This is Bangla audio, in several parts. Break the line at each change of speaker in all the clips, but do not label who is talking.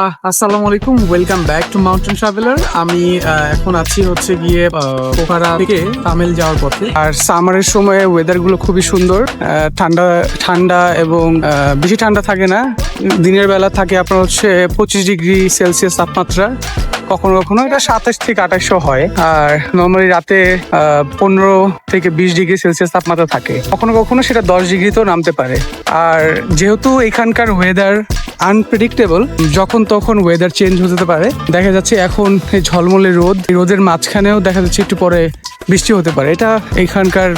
আসসালামু আলাইকুম, welcome back to mountain traveller. আমি এখন আছি হচ্ছে গিয়ে পোখারা থেকে তামিল যাওয়ার পথে। আর সামারের সময় ওয়েদার গুলো খুবই সুন্দর, ঠান্ডা ঠান্ডা এবং বেশি ঠান্ডা থাকে না। দিনের বেলা থাকে আপনার হচ্ছে 25 ডিগ্রি সেলসিয়াস তাপমাত্রা, কখনো কখনো এটা 27 থেকে 28 হয়। আর নর্মালি রাতে 15 থেকে 20 ডিগ্রি সেলসিয়াস তাপমাত্রা থাকে, কখনো কখনো সেটা 10 ডিগ্রিতেও নামতে পারে। আর যেহেতু এখানকার ওয়েদার আনপ্রেডিক্টেবল, যখন তখন ওয়েদার চেঞ্জ হতে পারে। দেখা যাচ্ছে এখন এই ঝলমলে রোদ, এই রোদের মাঝখানেও দেখা যাচ্ছে একটু পরে বৃষ্টি হতে পারে। এটা এখানকার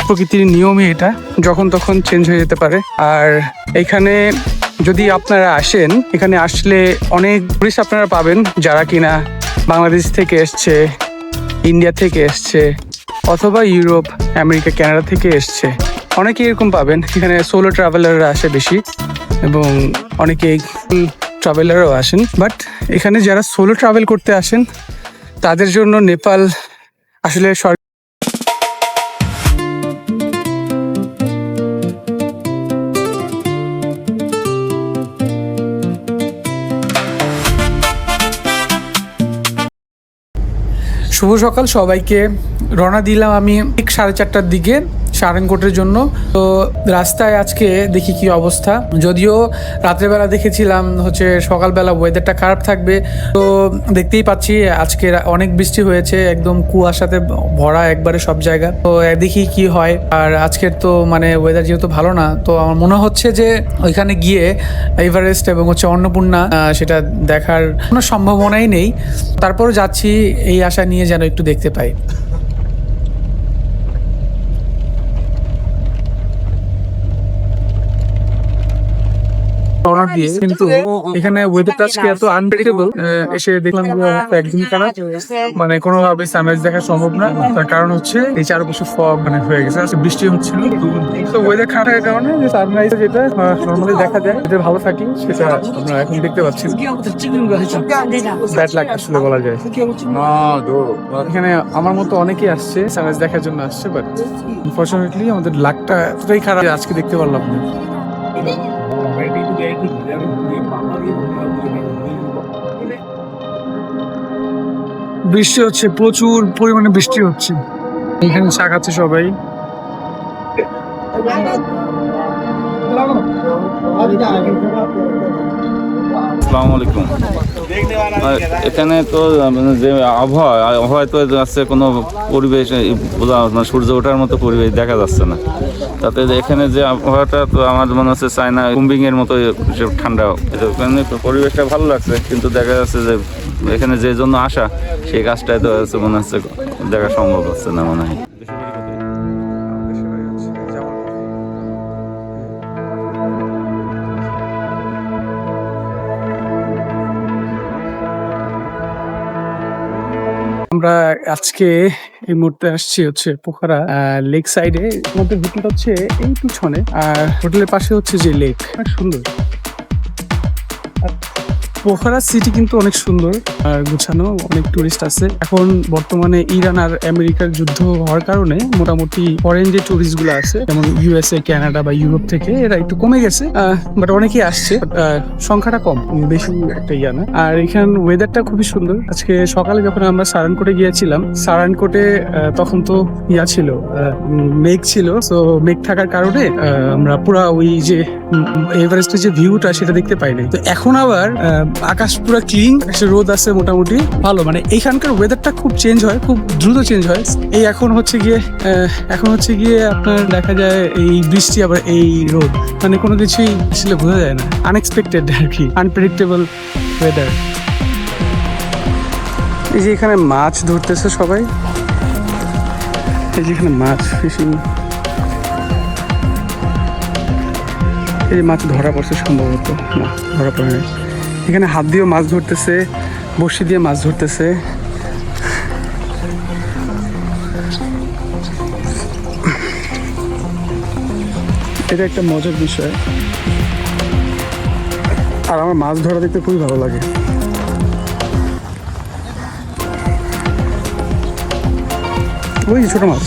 প্রকৃতির নিয়মই, এটা যখন তখন চেঞ্জ হয়ে যেতে পারে। আর এখানে যদি আপনারা আসেন, এখানে আসলে অনেক টুরিস্ট আপনারা পাবেন যারা কিনা বাংলাদেশ থেকে এসছে, ইন্ডিয়া থেকে এসছে, অথবা ইউরোপ, আমেরিকা, কানাডা থেকে এসছে। অনেকে এরকম পাবেন। এখানে সোলো ট্রাভেলাররা আসে বেশি এবং অনেকে ট্রাভেলারও আসেন। বাট এখানে যারা সোলো ট্রাভেল করতে আসেন তাদের জন্য নেপাল আসলে শুভ সকাল সবাইকে। রওনা দিলাম আমি ঠিক 4:30টার দিকে সারাংকোটের জন্য। তো রাস্তায় আজকে দেখি কি অবস্থা। যদিও রাত্রেবেলা দেখেছিলাম হচ্ছে সকালবেলা ওয়েদারটা খারাপ থাকবে, তো দেখতেই পাচ্ছি আজকে অনেক বৃষ্টি হয়েছে, একদম কুয়াশাতে ভরা একবারে সব জায়গা। তো দেখি কি হয়। আর আজকের তো মানে ওয়েদার যেহেতু ভালো না, তো আমার মনে হচ্ছে যে ওইখানে গিয়ে এভারেস্ট এবং হচ্ছে অন্নপূর্ণা সেটা দেখার কোনো সম্ভাবনাই নেই। তারপরও যাচ্ছি এই আশা নিয়ে যেন একটু দেখতে পাই। দিয়ে কিন্তু এখানে ওয়েদারটা আজকে এত আনপ্রেডিক্টেবল, এসে দেখলাম যে একদমই খারাপ, মানে কোনোভাবে সানরাইজ দেখা সম্ভব না। তার কারণ হচ্ছে এই চারপাশে ফগ মানে হয়ে গেছে, আজকে বৃষ্টি হচ্ছিল। তো ওয়েদার খারাপ থাকার কারণে যে সানরাইজ যেটা নর্মালি দেখা যায়, যেটা ভালো থাকি, সেটা আমরা এখন দেখতে পাচ্ছি। ব্যাড লাক আসলে বলা যায়। এখানে আমার মতো অনেকেই আসছে, সানরাইজ দেখার জন্য আসছে, বাট আনফরচুনেটলি আমাদের লাকটা এতটাই খারাপ আজকে দেখতে পারলাম না। বৃষ্টি হচ্ছে, প্রচুর পরিমাণে বৃষ্টি হচ্ছে। এখানে চা খাচ্ছে সবাই।
আসসালামু আলাইকুম। এখানে তো মানে যে আবহাওয়া তো আছে, কোনো পরিবেশ সূর্য ওঠার মতো পরিবেশ দেখা যাচ্ছে না। তাতে এখানে যে আবহাওয়াটা, তো আমার মনে হচ্ছে চায়না কুম্বিং এর মতো ঠান্ডা। এখানে পরিবেশটা ভালো লাগছে, কিন্তু দেখা যাচ্ছে যে এখানে যে জন্য আসা, সেই কাজটাই তো মনে হচ্ছে দেখা সম্ভব হচ্ছে না মনে হয়।
আমরা আজকে এই মুহূর্তে আসছি হচ্ছে পোখারা লেক সাইডে। আমাদের হোটেলটা হচ্ছে এই পিছনে, আর হোটেলের পাশে হচ্ছে যে লেক, অনেক সুন্দর। পোখারা সিটি কিন্তু অনেক সুন্দর আর গুছানো, অনেক টুরিস্ট আছে। এখন বর্তমানে ইরান আর আমেরিকার যুদ্ধ হওয়ার কারণে মোটামুটি ফরেন যে টুরিস্ট গুলো আছে, যেমন ইউএসএ, কানাডা বা ইউরোপ থেকে, এরা একটু কমে গেছে। বাট অনেকেই আসছে, সংখ্যাটা কম, বেশি একটা ইয়া না। আর এখানে ওয়েদারটা খুবই সুন্দর। আজকে সকালে যখন আমরা সারানকোটে গিয়েছিলাম, সারানকোটে তখন তো ইয়া ছিল, মেঘ ছিল। তো মেঘ থাকার কারণে আমরা পুরা ওই যে এভারেস্টের যে ভিউটা সেটা দেখতে পাইনি। তো এখন আবার আকাশ পুরো ক্লিন, আকাশে রোদ আছে, মোটামুটি ভালো। মানে এইখানকার ওয়েদারটা খুব চেঞ্জ হয়, খুব দ্রুত চেঞ্জ হয়। এই এখন হচ্ছে গিয়ে আপনার দেখা যায় এই বৃষ্টি, আবার এই রোদ, মানে কোনো কিছুই আসলে বোঝা যায় না। আনএক্সপেক্টেড আর কি, আনপ্রেডিক্টেবল ওয়েদার। এই যে এখানে মাছ ধরতেছে সবাই, এই যে এখানে মাছ ফিশিং, এই মাছ ধরা পড়ছে সম্ভবত, না ধরা পড়ে নাই। এখানে হাত দিয়েও মাছ ধরতেছে, বড়শি দিয়ে মাছ ধরতেছে। এটা একটা মজার বিষয়, আর আমার মাছ ধরা দেখতে খুবই ভালো লাগে। ওই ছোট মাছ।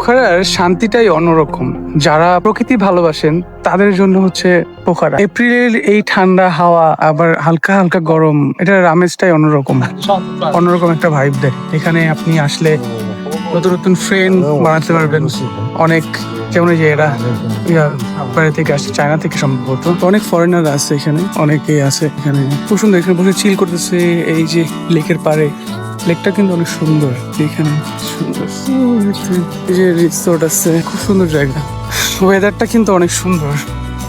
পোখারার শান্তিটাই অন্যরকম। যারা প্রকৃতি ভালোবাসেন তাদের জন্য হচ্ছে পোখারা। এপ্রিলের এই ঠান্ডা হাওয়া আবার হালকা হালকা গরম, এটার আমেজটাই অন্যরকম, অন্যরকম একটা ভাইব দেয়। এখানে আপনি আসলে নতুন নতুন ফ্রেন্ড বানাতে পারবেন। অনেক যেমন এই যে এরা বাইরে থেকে আসছে, চায়না থেকে সম্ভবত। অনেক ফরেনার আছে এখানে, অনেকেই আছে এখানে। খুব সুন্দর, এখানে বসে চিল করতেছে এই যে লেকের পাড়ে। লেকটা কিন্তু অনেক সুন্দর, এখানে সুন্দর এই যে রিসোর্ট আছে, খুব সুন্দর জায়গা। ওয়েদারটা কিন্তু অনেক সুন্দর,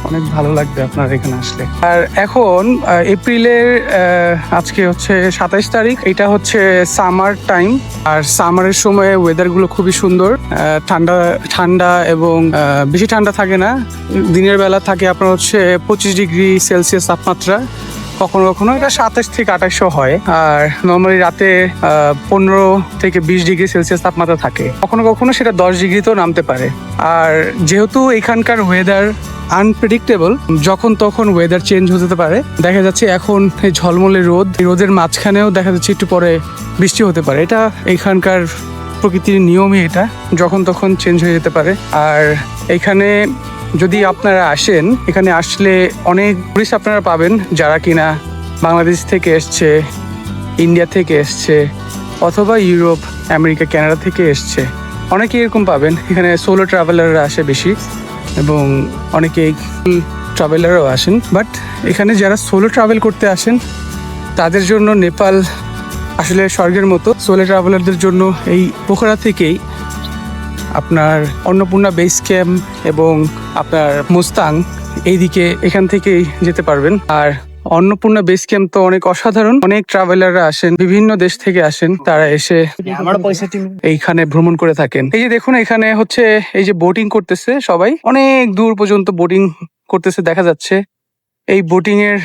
অনেক ভালো লাগবে আপনার এখানে আসলে। আর এখন এপ্রিলের আজকে হচ্ছে 27 তারিখ, এটা হচ্ছে সামার টাইম। আর সামারের সময় ওয়েদার গুলো খুবই সুন্দর, ঠান্ডা ঠান্ডা এবং বেশি ঠান্ডা থাকে না। দিনের বেলা থাকে আপনার হচ্ছে 25 ডিগ্রি সেলসিয়াস তাপমাত্রা, কখনো কখনো এটা 27 থেকে 28 হয়। আর নর্মালি রাতে 15 থেকে 20 ডিগ্রি সেলসিয়াস তাপমাত্রা থাকে, কখনো কখনো সেটা 10 ডিগ্রিতেও নামতে পারে। আর যেহেতু এখানকার ওয়েদার আনপ্রেডিক্টেবল, যখন তখন ওয়েদার চেঞ্জ হতে পারে। দেখা যাচ্ছে এখন এই ঝলমলে রোদ, এই রোদের মাঝখানেও দেখা যাচ্ছে একটু পরে বৃষ্টি হতে পারে। এটা এখানকার প্রকৃতির নিয়মই, এটা যখন তখন চেঞ্জ হয়ে যেতে পারে। আর এখানে যদি আপনারা আসেন, এখানে আসলে অনেক টুরিস্ট আপনারা পাবেন যারা কিনা বাংলাদেশ থেকে এসছে, ইন্ডিয়া থেকে এসছে, অথবা ইউরোপ, আমেরিকা, কানাডা থেকে এসছে। অনেকে এরকম পাবেন। এখানে সোলো ট্রাভেলাররা আসে বেশি এবং অনেকে ট্রাভেলারও আসেন। বাট এখানে যারা সোলো ট্রাভেল করতে আসেন তাদের জন্য নেপাল আসলে স্বর্গের মতো। সোলো ট্রাভেলারদের জন্য এই পোখারা থেকেই আপনার অন্নপূর্ণা বেস ক্যাম্প এবং আপনার মুস্তাং এইদিকে এখান থেকেই যেতে পারবেন। আর অন্নপূর্ণা বেস ক্যাম্প তো অনেক অসাধারণ। অনেক ট্রাভেলাররা আসেন, বিভিন্ন দেশ থেকে আসেন, তারা এসে এইখানে ভ্রমণ করে থাকেন। এই যে দেখুন, এখানে হচ্ছে এই যে বোটিং করতেছে সবাই, অনেক দূর পর্যন্ত বোটিং করতেছে দেখা যাচ্ছে। এই বোটিং এর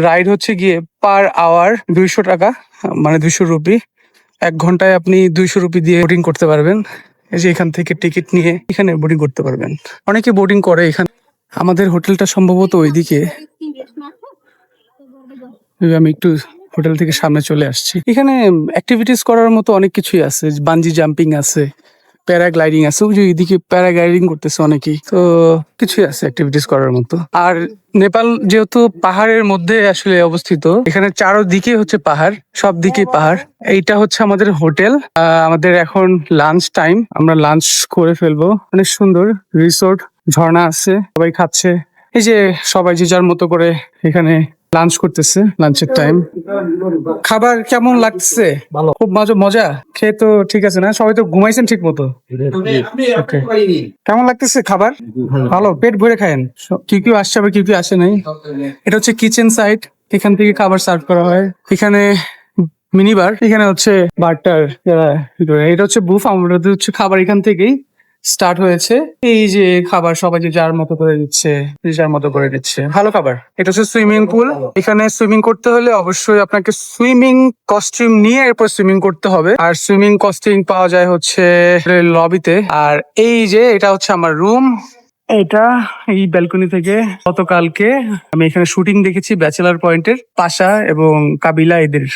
রাইড হচ্ছে গিয়ে পার আওয়ার 200 টাকা, মানে 200 রুপি। 1 ঘন্টায় আপনি 200 রুপি দিয়ে বোটিং করতে পারবেন। এই যে এখান থেকে টিকিট নিয়ে এখানে বোটিং করতে পারবেন। অনেকে বোটিং করে এখানে। আমাদের হোটেলটা সম্ভবত ওইদিকে। আমি একটু হোটেল থেকে সামনে চলে আসছি। এখানে অ্যাক্টিভিটিস করার মতো অনেক কিছুই আছে। বানজি জাম্পিং আছে, প্যারাগ্লাইডিং আছে। ওই যে এদিকে প্যারাগ্লাইডিং করতেছে অনেকেই। তো কিছুই আছে অ্যাক্টিভিটিস করার মতো। আর নেপাল যেহেতু পাহাড়ের মধ্যে আসলে অবস্থিত, এখানে চারদিকে হচ্ছে পাহাড়, সব দিকে পাহাড়। এইটা হচ্ছে আমাদের হোটেল। আমাদের এখন লাঞ্চ টাইম, আমরা লাঞ্চ করে ফেলবো। অনেক সুন্দর রিসোর্ট, ঝর্ণা আছে, সবাই খাচ্ছে। এই যে সবাই যে যার মতো করে এখানে লাঞ্চ করতেছে, লাঞ্চের টাইম। খাবার কেমন লাগছে? ভালো, খুব মজা। খেয়ে তো ঠিক আছে না? সবাই তো ঘুমাইছেন ঠিক মতো? Okay. কেমন লাগতেছে খাবার? ভালো, পেট ভরে খায়েন। কি কি আসছে আবার কি কি আসে নাই। এটা হচ্ছে কিচেন সাইড, এখান থেকে খাবার সার্ভ করা হয়। এখানে মিনি বার, এখানে হচ্ছে বারটার। এটা হচ্ছে বুফ, আমাদের হচ্ছে খাবার এখান থেকেই স্টার্ট হয়েছে। এই যে খাবার সবাই যে যার মতো করে দিচ্ছে, যার মতো করে দিচ্ছে। ভালো খাবার। এটা হচ্ছে সুইমিং পুল। এখানে সুইমিং করতে হলে অবশ্যই আপনাকে সুইমিং কস্টিউম নিয়ে এরপর সুইমিং করতে হবে। আর সুইমিং কস্টিউম পাওয়া যায় হচ্ছে লবিতে। আর এই যে এটা হচ্ছে আমার রুম। এটা এই ব্যালকনি থেকে গতকালকে আমি এখানে শুটিং দেখেছি ব্যাচেলার পয়েন্টের, পাশা এবং কাবিলা এদের।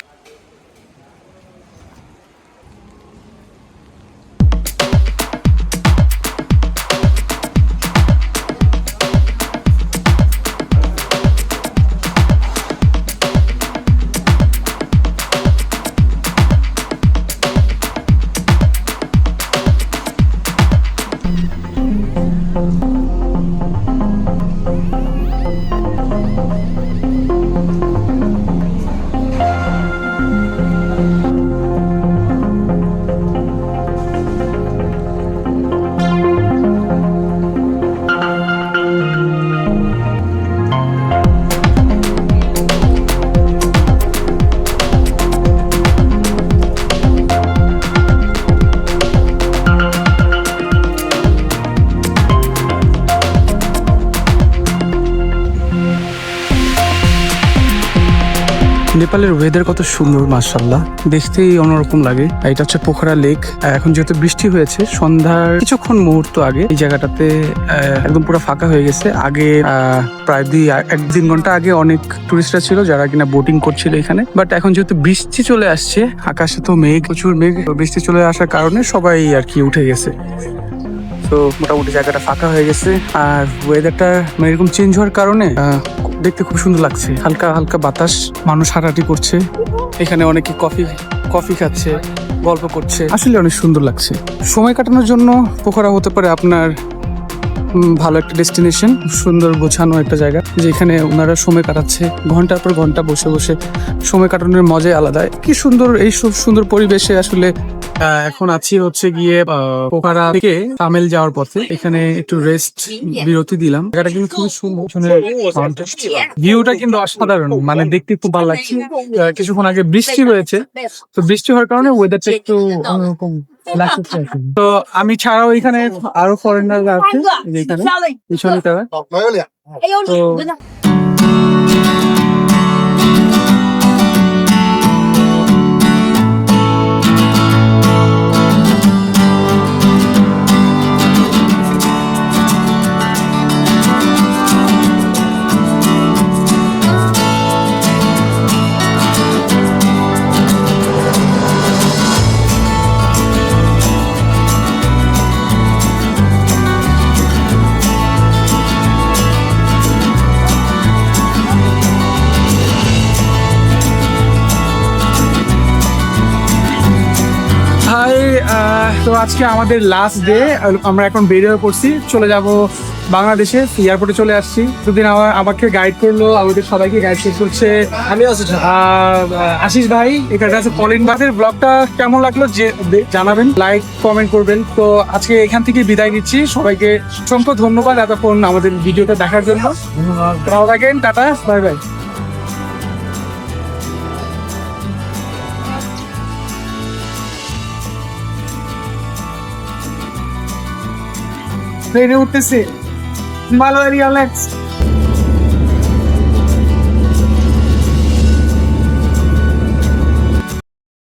নেপালের ওয়েদার কত সুন্দর, মাশাআল্লাহ, দেখতেই অন্যরকম লাগে। এটা হচ্ছে পোখরা লেক। এখন যেহেতু বৃষ্টি হয়েছে, সন্ধ্যার কিছুক্ষণ মুহূর্ত আগে এই জায়গাটাতে একদম পুরো ফাঁকা হয়ে গেছে। আগে প্রায় 1-3 ঘন্টা আগে অনেক টুরিস্টরা ছিল যারা কিনা বোটিং করছিল এখানে। বাট এখন যেহেতু বৃষ্টি চলে আসছে, আকাশে তো মেঘ, প্রচুর মেঘ, বৃষ্টি চলে আসার কারণে সবাই আর কি উঠে গেছে। তো মোটামুটি জায়গাটা ফাঁকা হয়ে গেছে। আর ওয়েদারটা মানে এরকম চেঞ্জ হওয়ার কারণে দেখতে খুব সুন্দর লাগছে। হালকা হালকা বাতাস, মানুষ হাঁটাহাঁটি করছে, এখানে অনেকে কফি খাচ্ছে, গল্প করছে, আসলে অনেক সুন্দর লাগছে। সময় কাটানোর জন্য পোখরা হতে পারে আপনার ভালো একটা ডেস্টিনেশন, সুন্দর গোছানো একটা জায়গা যেখানে ওনারা সময় কাটাচ্ছে, ঘন্টার পর ঘন্টা বসে বসে সময় কাটানোর মজাই আলাদা। কি সুন্দর এই সব সুন্দর পরিবেশে আসলে এখন আছি হচ্ছে গিয়ে পোখরা থেকে তামিল যাওয়ার পথে। এখানে একটু রেস্ট বিরতি দিলাম। জায়গাটা কিন্তু খুবই সুন্দর, ভিউটা কিন্তু অসাধারণ, মানে দেখতে খুব ভালো লাগছে। কিছুক্ষণ আগে বৃষ্টি হয়েছে, তো বৃষ্টি হওয়ার কারণে ওয়েদারটা একটু অন্যরকম লাগছে। তো আমি ছাড়াও এখানে আরো ফরেনার আছে যেখানে পিছনে তারা। তো তো আজকে আমাদের লাস্ট ডে, আমরা এখন বেরিয়ে পড়ছি, চলে যাব বাংলাদেশে। এয়ারপোর্টে চলে আসছি। দুদিন আমাকে গাইড করলো, আমাদের সবাইকে গাইড করছে আশিস ভাই, এখানে আছে পলিন ভাইয়ের। ব্লগটা কেমন লাগলো যে জানাবেন, লাইক কমেন্ট করবেন। তো আজকে এখান থেকে বিদায় নিচ্ছি, সবাইকে অসংখ্য ধন্যবাদ এতক্ষণ আমাদের ভিডিওটা দেখার জন্য। ভালো থাকেন, টাটা, বাই বাই। ট্রেনে উঠতেছে, মালয়ারি অ্যালেক্স।